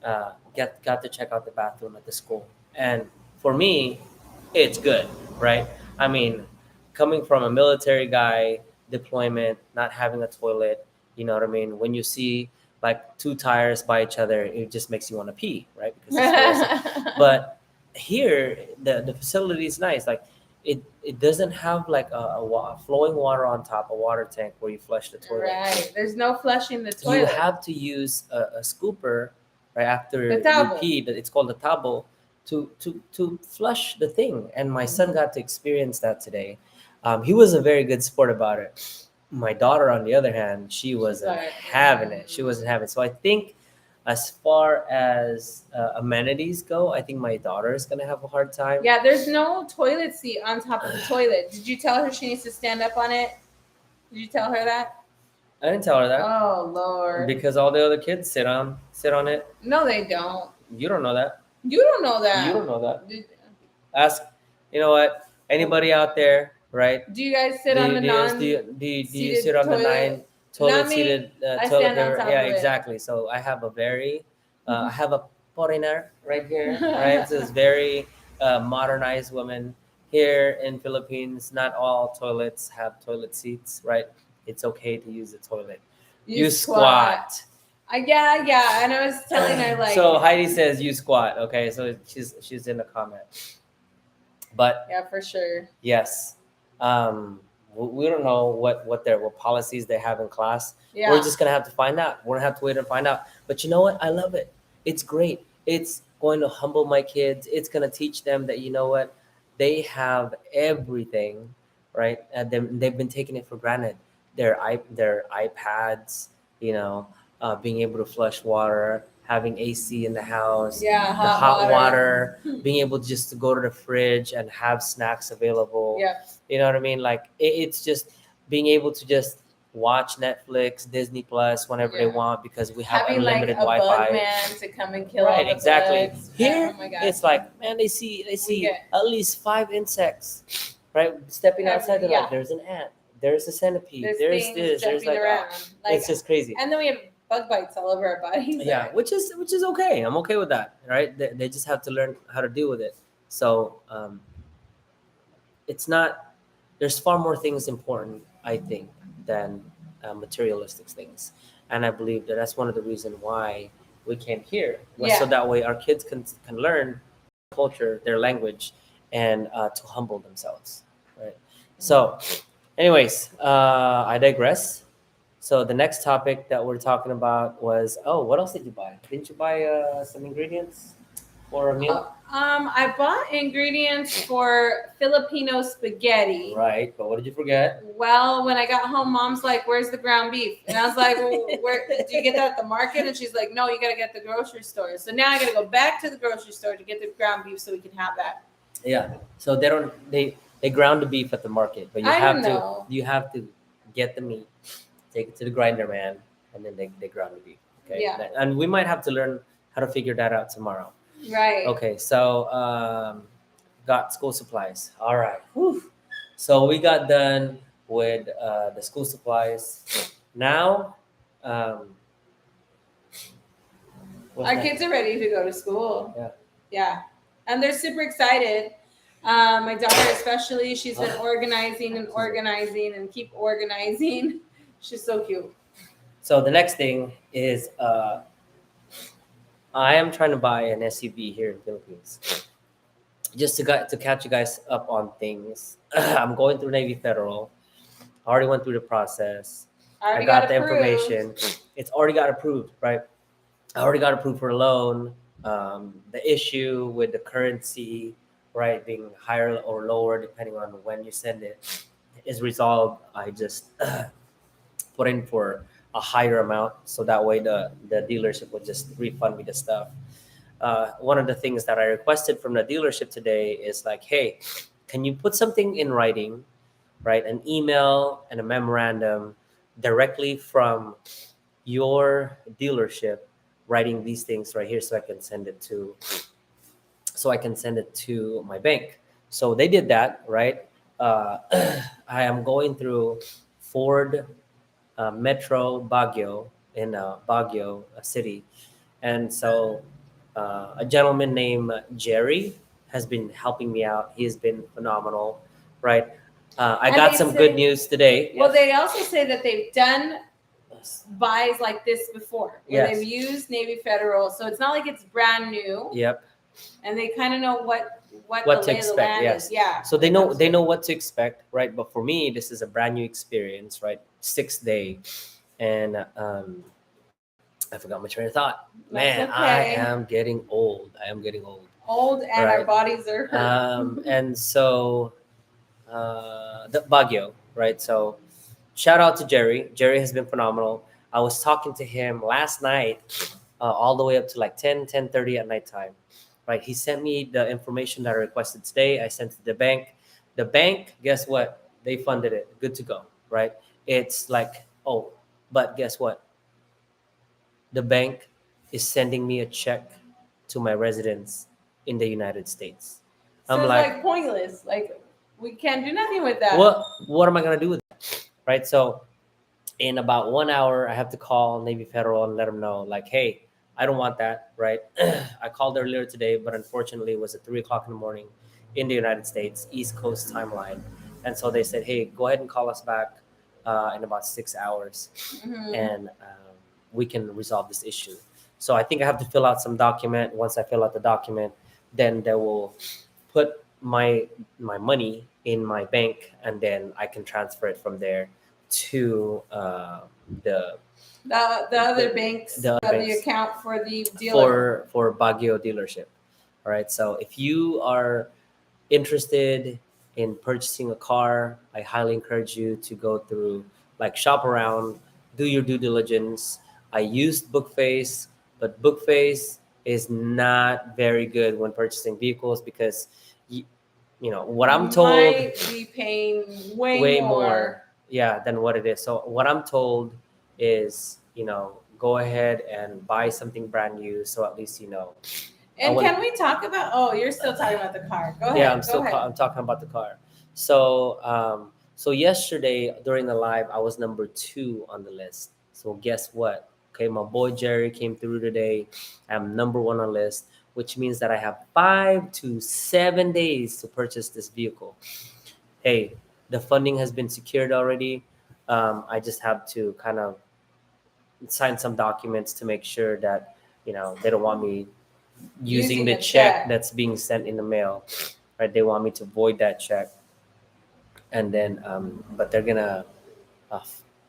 got to check out the bathroom at the school. And for me, it's good, right? I mean, coming from a military guy, deployment, not having a toilet, you know what I mean? When you see like two tires by each other, it just makes you want to pee, right? Because but here, the facility is nice. Like it doesn't have like a flowing water on top, a water tank where you flush the toilet. Right. There's no flushing the toilet. You have to use a scooper right after you pee. It's called a tabo to flush the thing. And my son got to experience that today. He was a very good sport about it. My daughter, on the other hand, she wasn't having it. She wasn't having it. So I think as far as amenities go, I think my daughter is going to have a hard time. Yeah, there's no toilet seat on top of the toilet. Did you tell her she needs to stand up on it? Did you tell her that? I didn't tell her that. Oh, Lord. Because all the other kids sit on it. No, they don't. You don't know that. You don't know that. You don't know that. Ask, you know what? Anybody out there, right? Do you guys sit on the do you sit on the toilet seated toilet paper? Yeah, exactly. So I have a very I have a foreigner right here, right? So it's very modernized woman here in Philippines. Not all toilets have toilet seats, right? It's okay to use the toilet. You squat. Yeah. And I was telling her like, So Heidi says you squat. Okay, so she's in the comment. But yeah, for sure. yes, we don't know what policies they have in class. Yeah. We're just gonna have to find out. We're gonna have to wait and find out. But you know what? I love it. It's great. It's going to humble my kids. It's gonna teach them that you know what, they have everything, right? And they've been taking it for granted. Their iPads, you know, being able to flush water, having AC in the house, Yeah, the hot water, being able just to go to the fridge and have snacks available. Yeah. You know what I mean? Like it's just being able to just watch Netflix, Disney Plus whenever they Yeah. want because we have Having like unlimited a Wi-Fi. bug man to come and kill all Right, the exactly. bugs. Here, Oh my God. it's like, man, they see get- at least 5 insects, right? Stepping outside, they're Yeah. like, there's an ant, there's a centipede, There's there's things this, there's jumping like, around. Like, it's just crazy. and then we have bug bites all over our bodies. Yeah, which is okay. I'm okay with that, right? They just have to learn how to deal with it. So it's not. There's far more things important, I think, than materialistic things, and I believe that that's one of the reasons why we came here, was so Yeah. that way our kids can learn culture, their language, and to humble themselves, right? So, anyways, I digress. So the next topic that we're talking about was, oh, what else did you buy? Didn't you buy some ingredients for a meal? I bought ingredients for Filipino spaghetti. Right, but what did you forget? Well, when I got home, Mom's like, "Where's the ground beef?" And I was like, well, "Where do you get that at the market?" And she's like, "No, you got to get the grocery store." So now I got to go back to the grocery store to get the ground beef so we can have that. Yeah. So they ground the beef at the market, but I don't know. you have to get the meat, take it to the grinder man, and then they ground the beef. Okay. Yeah. And we might have to learn how to figure that out tomorrow. Right. Okay, so got school supplies. All right. Whew. So we got done with the school supplies. Now, what's Our next? kids are ready to go to school. Yeah. Yeah. And they're super excited. My daughter especially, she's been organizing and keep organizing. She's so cute. So the next thing is I am trying to buy an SUV here in Philippines. Just to catch you guys up on things. I'm going through Navy Federal. I already went through the process. Already I got the approved. information. It's already got approved, right? I already got approved for a loan. The issue with the currency, right, being higher or lower depending on when you send it, is resolved. I just put in for a higher amount, so that way the dealership would just refund me the stuff. One of the things that I requested from the dealership today is like, hey, can you put something in writing, right? An email and a memorandum directly from your dealership, writing these things right here, so I can send it to my bank. So they did that, right? I am going through Ford Metro Baguio in Baguio City, and so a gentleman named Jerry has been helping me out. He has been phenomenal, right? I And got they some say- good news today. Well, they also say that they've done buys like this before, where Yes. they've used Navy Federal, so it's not like it's brand new, Yep. and they kind of know what What the to lay of the expect, land yes. is. Yeah. So they know what to expect, right? But for me, this is a brand new experience, right? 6th day, and I forgot my train of thought. Man, That's I okay. am getting old. I am getting old. Old and our Right. bodies are hurt. And so the Baguio, right? So shout out to Jerry. Jerry has been phenomenal. I was talking to him last night, all the way up to like 10:30 at nighttime, right? He sent me the information that I requested today. I sent it to the bank. The bank, guess what? They funded it. Good to go, right? It's like, oh, but guess what? The bank is sending me a check to my residence in the United States. So I'm it's like, like pointless. Like we can't do nothing with that. what am I gonna do with that? Right. So in about 1 hour, I have to call Navy Federal and let them know, like, hey, I don't want that, right? I called earlier today, but unfortunately, it was at 3 o'clock in the morning in the United States, East Coast timeline, and so they said, "Hey, go ahead and call us back in about 6 hours, Mhm. and we can resolve this issue." So I think I have to fill out some document. Once I fill out the document, then they will put my money in my bank, and then I can transfer it from there to the The other banks, the other the banks account for the dealer. for Baguio dealership. All right. So if you are interested in purchasing a car, I highly encourage you to go through, like, shop around, do your due diligence. I used Bookface, but Bookface is not very good when purchasing vehicles because you know what I'm You told, might be paying way way more. more, yeah, than what it is. So what I'm told is, go ahead and buy something brand new, so at least I And want. can we talk about? Oh, you're still talking about the car. Go Yeah, ahead. Go ahead. I'm talking about the car. So yesterday during the live, I was number 2 on the list. So guess what? Okay, my boy Jerry came through today. I'm number 1 on the list, which means that I have 5 to 7 days to purchase this vehicle. Hey, the funding has been secured already. I just have to kind of sign some documents to make sure that they don't want me using Using the a check check. that's being sent in the mail, right? They want me to void that check, and then but they're gonna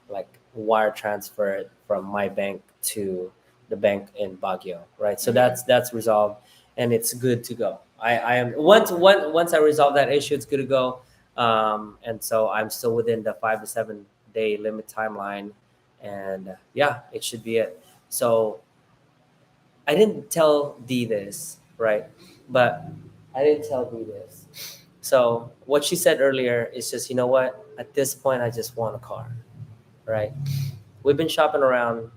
like wire transfer it from my bank to the bank in Baguio, right? So Mhm. that's resolved, and it's good to go. I am once I resolve that issue, it's good to go. And so I'm still within the 5 to 7 day limit timeline, and yeah, it should be it. So I didn't tell Dee this, right? But I didn't tell Dee this. So what she said earlier is just, you know what? At this point, I just want a car, right? We've been shopping around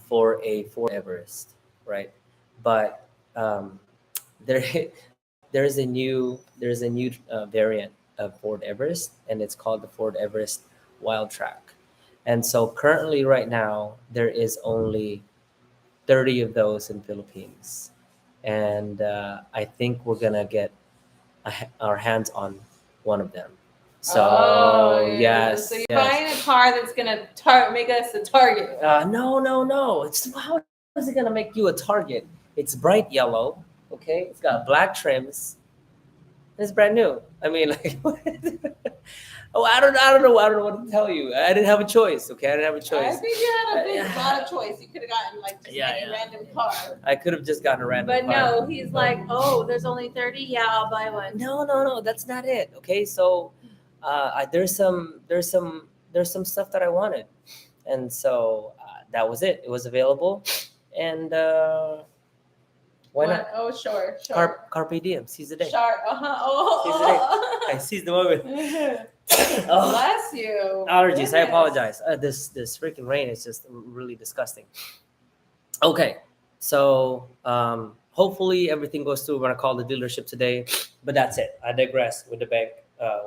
for a Ford Everest, right? But there, there's a new variant of Ford Everest, and it's called the Ford Everest Wild Track. And so currently, right now, there is only 30 of those in Philippines, and I think we're gonna get our hands on one of them. Oh, So yeah. So yes, you're yes. buying a car that's gonna make us a target. No, no, no. It's how is it gonna make you a target? It's bright yellow. Okay, it's got black trims. It's brand new. I mean, like, oh, I don't know what to tell you. I didn't have a choice. Okay, I didn't have a I choice. think you had a big Yeah. lot of choice. You could have gotten like just Yeah, any yeah. random car. I could have just gotten a random But car. no, he's like, oh, there's only 30. Yeah, I'll buy one. No, no, no. That's not it. Okay, so there's some stuff that I wanted, and so that was it. It was available, and why What? not? Oh, sure, sure. Carpe diem. Seize the day. Shark. Seize the day. I seized the moment. Oh, Bless you. allergies. I Goodness. apologize. This freaking rain is just really disgusting. Okay, so hopefully everything goes through. We're gonna call the dealership today, but that's it. I digress with the bank,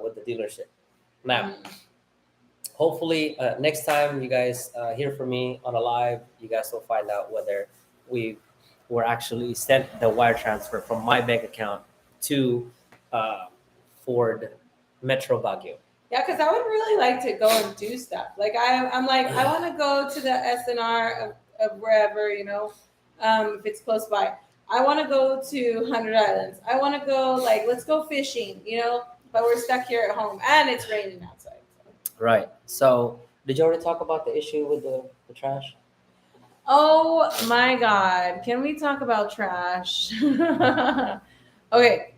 with the dealership. Now, hopefully next time you guys hear from me on a live, you guys will find out whether we were actually sent the wire transfer from my bank account to uh, Ford Metro Baguio. Yeah, because I would really like to go and do stuff. Like I'm like I want to go to the SNR of wherever if it's close by. I want to go to Hundred Islands. I want to go let's go fishing. But we're stuck here at home and it's raining outside. Right. So, did you already talk about the issue with the trash? Oh my God! Can we talk about trash? Okay.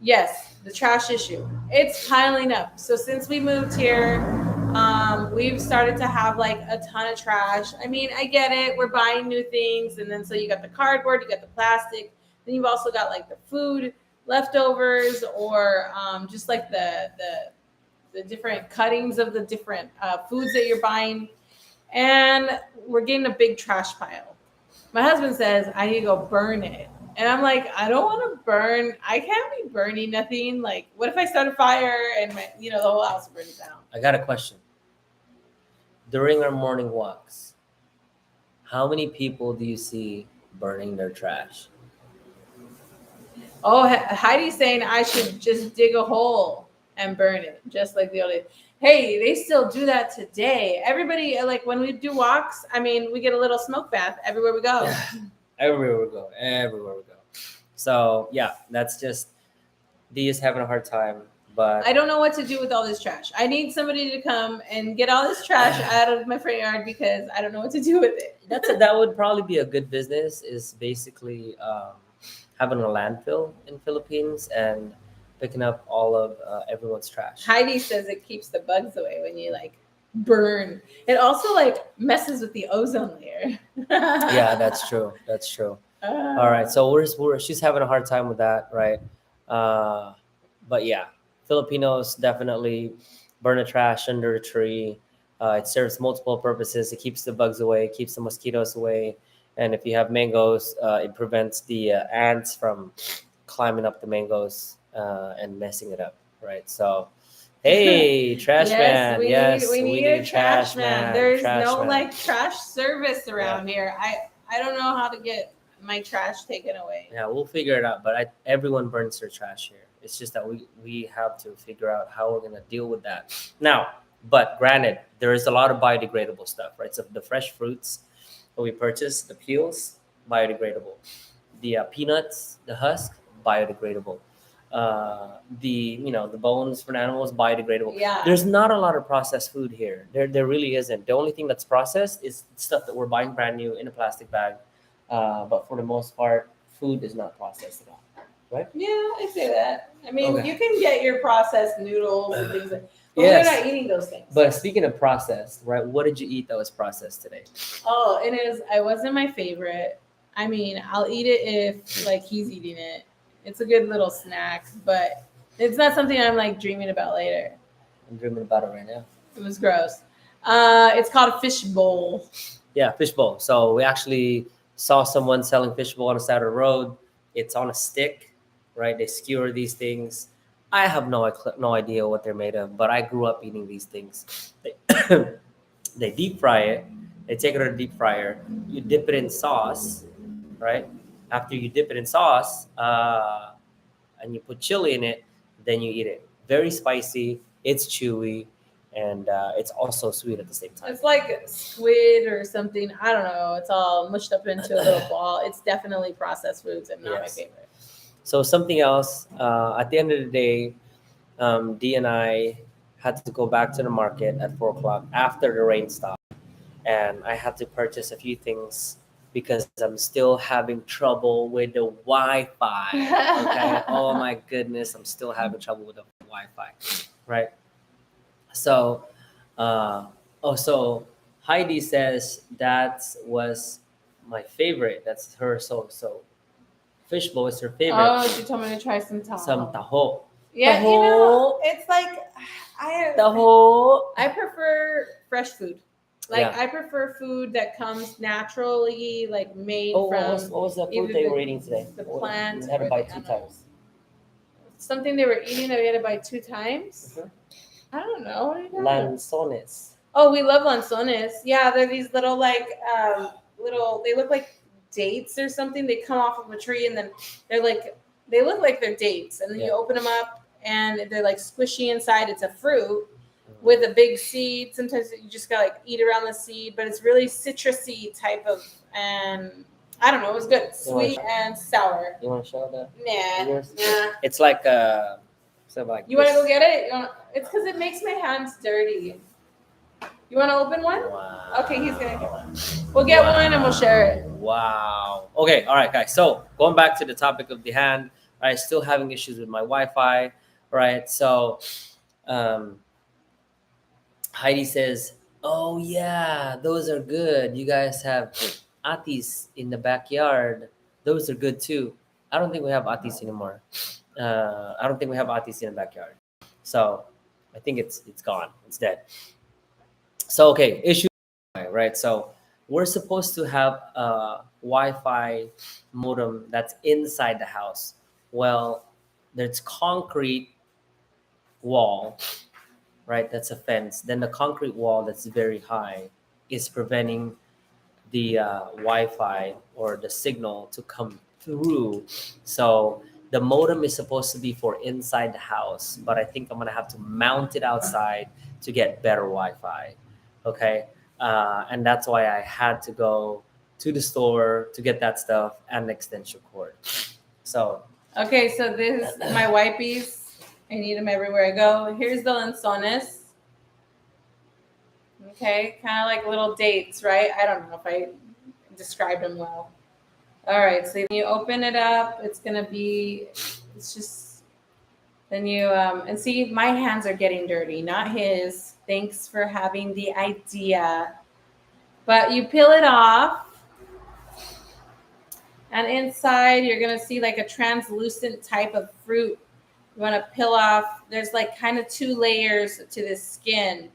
Yes, the trash issue. It's piling up. So since we moved here, we've started to have like a ton of trash. I mean, I get it. We're buying new things, and then so you got the cardboard, you got the plastic, then you've also got like the food leftovers, or just like the different cuttings of the different foods that you're buying, and we're getting a big trash pile. My husband says I need to go burn it. And I'm like, I don't want to burn. I can't be burning nothing. Like, what if I start a fire and the whole house burns down? I got a question. During our morning walks, how many people do you see burning their trash. Oh, Heidi's saying I should just dig a hole and burn it, just like the old days. Hey, they still do that today. Everybody, like when we do walks, I mean, we get a little smoke bath everywhere we go. Everywhere we go, everywhere we go. So yeah, that's just D is having a hard time, but I don't know what to do with all this trash. I need somebody to come and get all this trash out of my front yard because I don't know what to do with it. that would probably be a good business. Is basically having a landfill in Philippines and picking up all of everyone's trash. Heidi says it keeps the bugs away when you like burn. It also like messes with the ozone layer. Yeah, that's true. That's true. All right, so she's having a hard time with that, right? But yeah, Filipinos definitely burn the trash under a tree. It serves multiple purposes. It keeps the bugs away, keeps the mosquitoes away, and if you have mangoes, it prevents the ants from climbing up the mangoes and messing it up, right? So, hey, trash man, we need a trash man. There's trash no man. like trash service around here. I don't know how to get my trash taken away. Yeah, we'll figure it out. But everyone burns their trash here. It's just that we have to figure out how we're gonna deal with that now. But granted, there is a lot of biodegradable stuff, right? So the fresh fruits that we purchase, the peels, biodegradable. The peanuts, the husk, biodegradable. The bones from animals, biodegradable. Yeah. There's not a lot of processed food here. There really isn't. The only thing that's processed is stuff that we're buying brand new in a plastic bag. But for the most part, food is not processed at all. Yeah, I say that. I mean, Okay. you can get your processed noodles and things like but Yes. we're not eating those things. But speaking of processed, right? What did you eat that was processed today? Oh, it wasn't my favorite. I mean, I'll eat it if like he's eating it. It's a good little snack, but it's not something I'm like dreaming about later. I'm dreaming about it right now. It was gross. It's called a fish bowl. Yeah, fishbowl. So we actually saw someone selling fishbowl on the side of the road. It's on a stick, right? They skewer these things. I have no idea what they're made of, but I grew up eating these things. They deep fry it. They take it to the deep fryer. You dip it in sauce, right? After you dip it in sauce, and you put chili in it, then you eat it. Very spicy. It's chewy, and it's also sweet at the same time. It's like squid or something. I don't know. It's all mushed up into a little ball. It's definitely processed foods and not my Yes. favorite. So something else. At the end of the day, Dee and I had to go back to the market at 4 o'clock after the rain stopped, and I had to purchase a few things because I'm still having trouble with the Wi-Fi. Okay. Oh my goodness, I'm still having trouble with the Wi-Fi. Right. So, so Heidi says that was my favorite. That's her. So fishbowl is her favorite. Oh, she told me to try some taho. Some taho. Yeah, Taho. it's like Taho. I prefer fresh food. Like Yeah. I prefer food that comes naturally, like made Oh, from what was the either food they the- were eating today? the What- plant We had or to buy the 2 animal. times. something they were eating that we had to buy 2 times. Mhm. I don't know. What are you talking about? Lanzones. Oh, we love lanzones. Yeah, they're these little like they look like dates or something. They come off of a tree and then they look like they're dates, and then you Yeah. open them up and they're like squishy inside. It's a fruit with a big seed. Sometimes you just gotta like eat around the seed, but it's really citrusy type of, and I don't know, it was good. Sweet and sour. You want to show that? Nah, Yours? nah. It's like something like You want to this. go get it? It's because it makes my hands dirty. You want to open one? Wow. Okay, he's gonna get one. We'll get one and we'll share it. Wow. Okay. All right, guys. So going back to the topic of the hand, right? Still having issues with my Wi-Fi, right? So, Heidi says, "Oh yeah, those are good. You guys have atis in the backyard. Those are good too. I don't think we have atis anymore. I don't think we have atis in the backyard. So, I think it's gone. It's dead. So okay, issue, right? So we're supposed to have a Wi-Fi modem that's inside the house. Well, there's concrete wall, right? That's a fence. Then the concrete wall that's very high is preventing the Wi-Fi or the signal to come through. So the modem is supposed to be for inside the house, but I think I'm gonna have to mount it outside to get better Wi-Fi. Okay, and that's why I had to go to the store to get that stuff and an extension cord. So Okay, so this is my wipes. I need them everywhere I go. Here's the lanzones. Okay, kind of like little dates, right? I don't know if I described them well. All right, so you open it up. It's just, then you, and see, my hands are getting dirty, not his. Thanks for having the idea. But you peel it off, and inside you're gonna see like a translucent type of fruit. You want to peel off. There's like kind of two layers to this skin.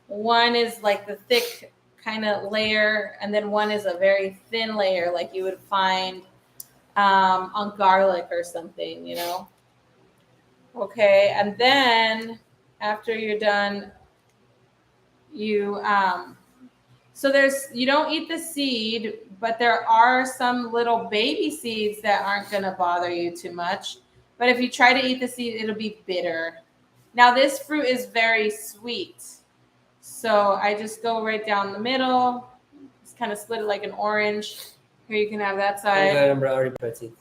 One is like the thick kind of layer, and then one is a very thin layer, like you would find on garlic or something, you know. Okay, and then after you're done, you so you don't eat the seed, but there are some little baby seeds that aren't going to bother you too much. But if you try to eat the seed, it'll be bitter. Now this fruit is very sweet. So I just go right down the middle, just kind of split it like an orange. Here you can have that side. okay, I'm already pretty.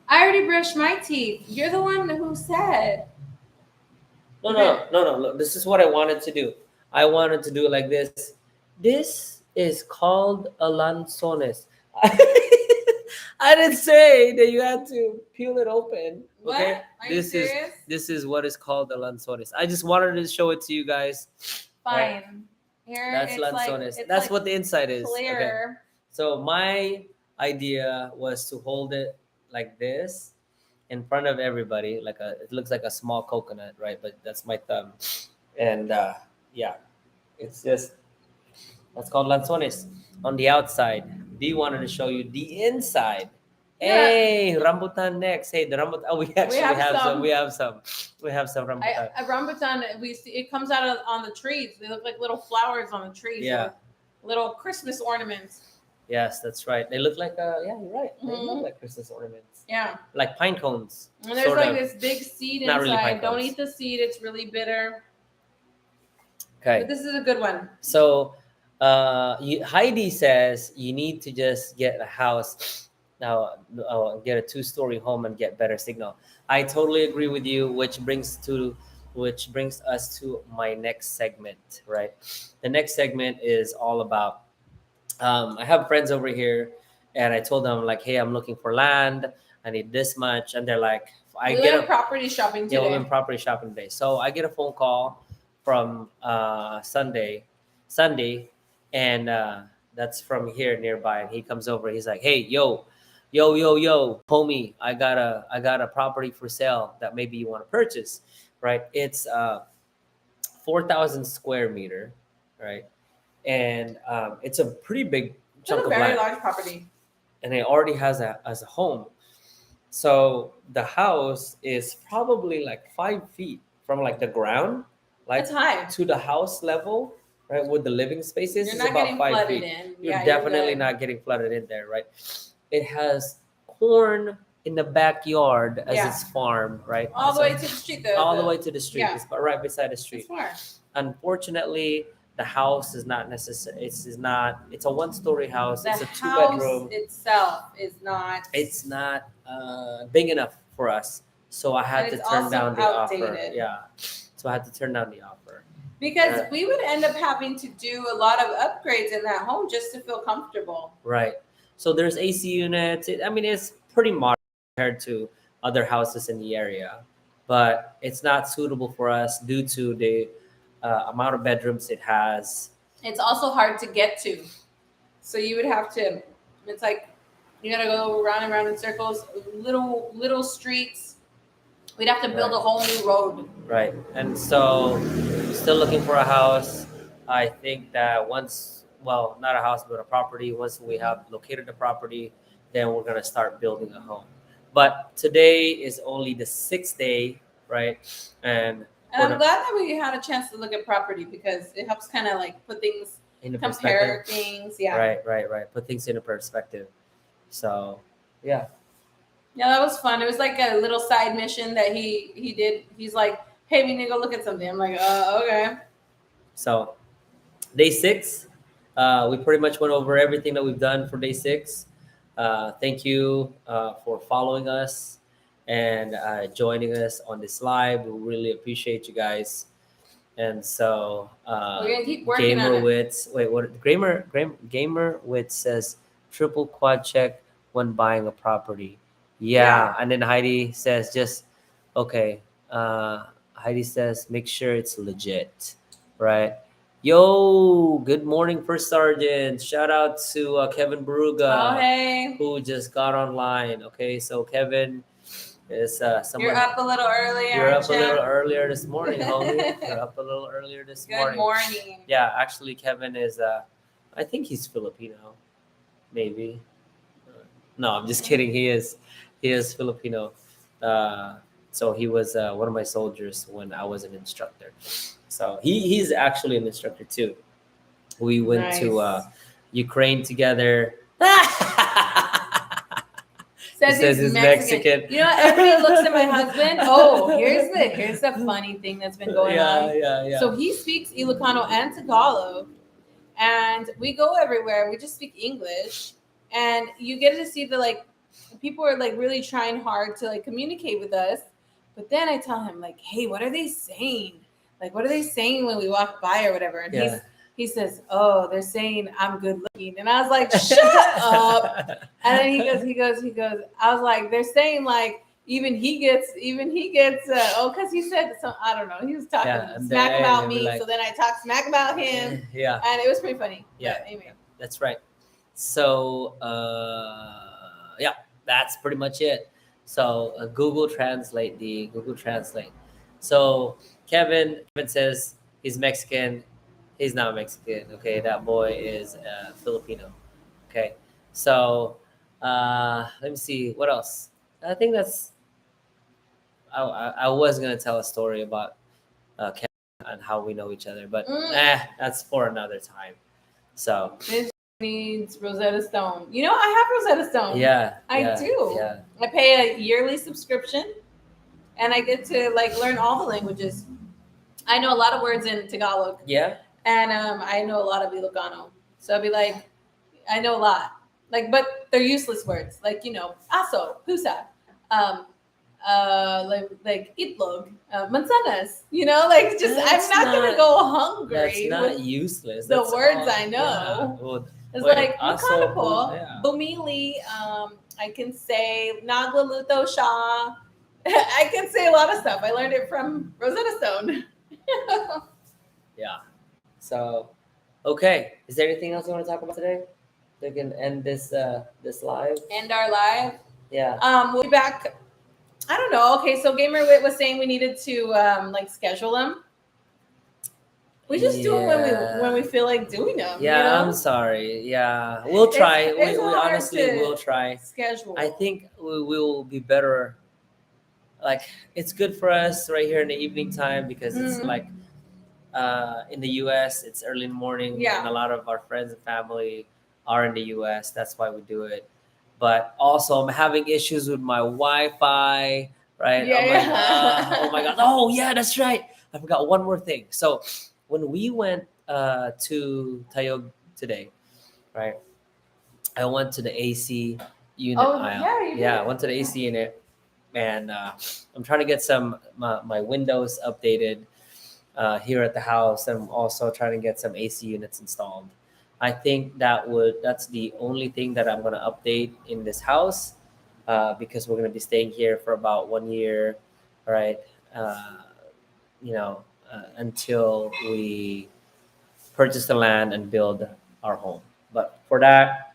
I already brushed my teeth. You're the one who said. No. Look, this is what I wanted to do. I wanted to do it like this. This is called a lanzones. I didn't say that you had to peel it open. What? Okay, Are you serious? this is what is called the lanzones. I just wanted to show it to you guys. Right. Fine. Here That's it's lanzones. it's That's like what the inside is. Okay. clear. So my idea was to hold it like this in front of everybody, it looks like a small coconut, right? But that's my thumb, and yeah, it's just that's called lanzones on the outside. D wanted to show you the inside. Yeah. Hey, rambutan next. Hey, the rambutan. Oh, we actually have have some. some. We have some. We have some rambutan. A rambutan, we see it comes out on the trees. They look like little flowers on the trees. Yeah. Little Christmas ornaments. Yes, that's right. They look like yeah, you're right. They Mhm. look like Christmas ornaments, Yeah. like pine cones. And there's sort like of. this big seed Not really inside. pine Don't cones. eat the seed. It's really bitter. Okay. But this is a good one. So Heidi says you need to just get a house now, get a 2-story home and get better signal. I totally agree with you, which brings us to my next segment, right? The next segment is all about I have friends over here, and I told them like, hey, I'm looking for land. I need this much, and they're like, I We get went a property shopping yeah, we today. went property shopping today. So I get a phone call from Sunday, and that's from here nearby. And he comes over. He's like, "Hey, yo, homie, I got a property for sale that maybe you want to purchase, right? It's 4,000 square meter, right? And it's a pretty big It's chunk a of very land, large property. and it already has a home. So the house is probably like 5 feet from like the ground, like It's high. to the house level, right? With the living spaces You're is not about getting 5 flooded feet. in. You're Yeah, definitely good. not getting flooded in there, right? It has corn in the backyard as Yeah. its farm, right? All the So way to the street. all the way to the street. yeah. It's right beside the It's street. far. Unfortunately, the house is not necessary. It's a 1-story house. The It's a house 2-bedroom. itself is not. It's not big enough for us, so I had And to it's turn also down the offer. outdated. Yeah, so I had to turn down the offer. Because Yeah. we would end up having to do a lot of upgrades in that home just to feel comfortable. Right. So there's AC units. I mean, it's pretty modern compared to other houses in the area, but it's not suitable for us due to the amount of bedrooms it has. It's also hard to get to. So you would have to, it's like you gotta go round and round in circles, little streets. We'd have to build Right. a whole new road. Right. And so, still looking for a house. I think that well, not a house, but a property, once we have located the property, then we're going to start building a home. But today is only the 6th day, right? And And I'm glad that we had a chance to look at property because it helps kind of like put things in the perspective. compare things. Yeah. Right. Put things into perspective. So, yeah. Yeah, that was fun. It was like a little side mission that he did. He's like, "Hey, we need to go look at something." I'm like, okay." So, day 6, we pretty much went over everything that we've done for day 6. Thank you for following us and joining us on this live. We really appreciate you guys. And so, We're gonna keep working on Gamer it. Wits. Wait, what? Gamer Wits says triple quad check when buying a property. Yeah, and then Heidi says just okay. Heidi says make sure it's legit, right? Yo, good morning, First Sergeant. Shout out to Kevin Baruga, Oh, hey. who just got online. Okay, so Kevin is someone. You're up a little early. You're up aren't a ya? little earlier this morning, homie. You're up a little earlier this Good morning. Yeah, actually, Kevin is. I think he's Filipino, maybe. No, I'm just kidding. He is Filipino. So he was one of my soldiers when I was an instructor. So he's actually an instructor too. We went to Nice. Ukraine together. Says he's Mexican. You know what? Everybody looks at my husband. Oh, here's the funny thing that's been going on. Yeah. So he speaks Ilocano and Tagalog, and we go everywhere. We just speak English, and you get to see the like people are like really trying hard to like communicate with us. But then I tell him like, "Hey, what are they saying? Like, what are they saying when we walk by or whatever?" And he says, "Oh, they're saying I'm good looking," and I was like, "Shut up!" And then he goes. I was like, "They're saying like." Even he gets because he said so I don't know, he was talking smack about me, so then I talked smack about him, and it was pretty funny. But anyway, that's right. So yeah, that's pretty much it. So Google Translate. So Kevin says he's Mexican. He's not Mexican. Okay, that boy is Filipino. Okay, so let me see what else. I think that's. I was gonna tell a story about Kevin and how we know each other, but that's for another time. So this needs Rosetta Stone. You know, I have Rosetta Stone. I do. Yeah. I pay a yearly subscription, and I get to like learn all the languages. I know a lot of words in Tagalog. Yeah. And I know a lot of Ilocano, so I'd be like, I know a lot, like, but they're useless words, like aso, pusa, like itlog, manzanas, like just That's I'm not gonna go hungry. That's not with useless. the That's words all, I know. Yeah. Well, It's wait, like aso, Makanapo, yeah. bumili. I can say naglaluto siya. I can say a lot of stuff. I learned it from Rosetta Stone. Yeah. So, okay. Is there anything else you want to talk about today? We can end this live. End our live. Yeah. We'll be back. I don't know. Okay, so Gamer Wit was saying we needed to like schedule them. We just do them when we feel like doing them. Yeah, I'm sorry. Yeah, we'll try. It's we hard honestly to will try. Schedule. I think we will be better. Like it's good for us right here in the evening time because it's like in the U.S. it's early in the morning, and a lot of our friends and family are in the U.S. That's why we do it. But also, I'm having issues with my Wi-Fi. Right? Yeah. Oh my god! Oh yeah, that's right. I forgot one more thing. So when we went to Tayog today, right? I went to the AC unit aisle. I went to the AC unit, and I'm trying to get some my windows updated here at the house. I'm also trying to get some AC units installed. I think that's the only thing that I'm gonna update in this house because we're gonna be staying here for about 1 year, right? Until we purchase the land and build our home. But for that,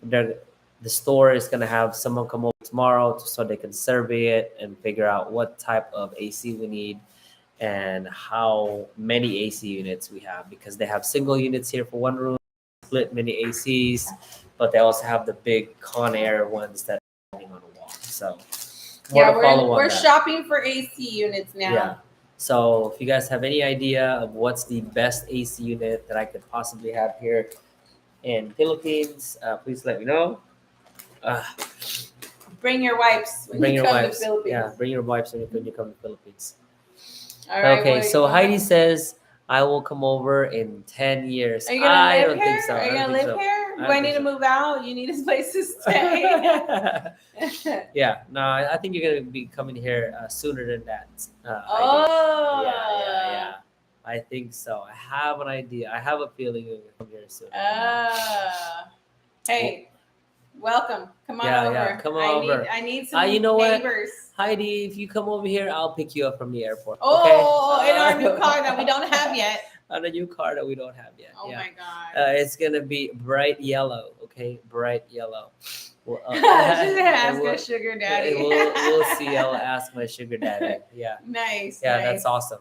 the store is gonna have someone come over tomorrow so they can survey it and figure out what type of AC we need and how many AC units we have, because they have single units here for one room, split mini ACs, but they also have the big Conair ones that are hanging on the wall. So we're shopping for AC units now. Yeah. So if you guys have any idea of what's the best AC unit that I could possibly have here in Philippines, please let me know. Uh, Bring your wipes when bring you your come to wipes. Philippines. Yeah, bring your wipes when you come to Philippines. All right. Okay, well, so Heidi says I will come over in 10 years. Are you gonna I live don't here? think so. Are I you don't gonna think live so. here? I Do I don't need think to so. move out? You need a place to stay. Yeah, no, I think you're gonna be coming here sooner than that. Heidi. Oh. Yeah. I think so. I have an idea. I have a feeling you're gonna come here soon. Hey, welcome. Come on Yeah, over. yeah, come on over. I need some You know what? neighbors. Heidi, if you come over here, I'll pick you up from the airport. Oh, okay? in our new car that we don't have yet. On a new car that we don't have yet. Oh yeah. my god. It's gonna be bright yellow. Okay, bright yellow. Well, She's gonna ask we'll- her sugar daddy. We'll see. I'll ask my sugar daddy. Yeah. Nice. Yeah, nice. that's awesome.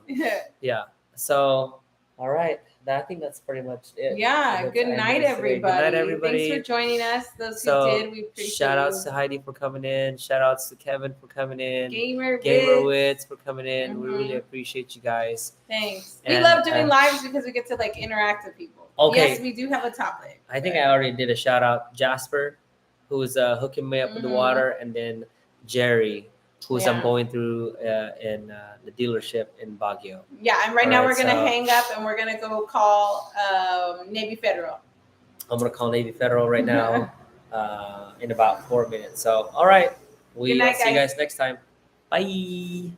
Yeah. So, all right. I think that's pretty much it. Yeah. That's Good it. night, everybody. Good night, everybody. Thanks for joining us. Those So, who did, we appreciate shout outs you. to Heidi for coming in. Shout outs to Kevin for coming in. Gamer Wits for coming in. We really appreciate you guys. Thanks. And, we love doing lives because we get to like interact with people. Okay. Yes, we do have a topic. I think I already did a shout out. Jasper, who's hooking me up with the water, and then Jerry, who's I'm Yeah. going through in the dealership in Baguio. Yeah, and right now All we're right, gonna so- hang up and we're gonna go call Navy Federal. I'm gonna call Navy Federal right now in about 4 minutes. So, all right, Good night, see you guys. guys next time. Bye.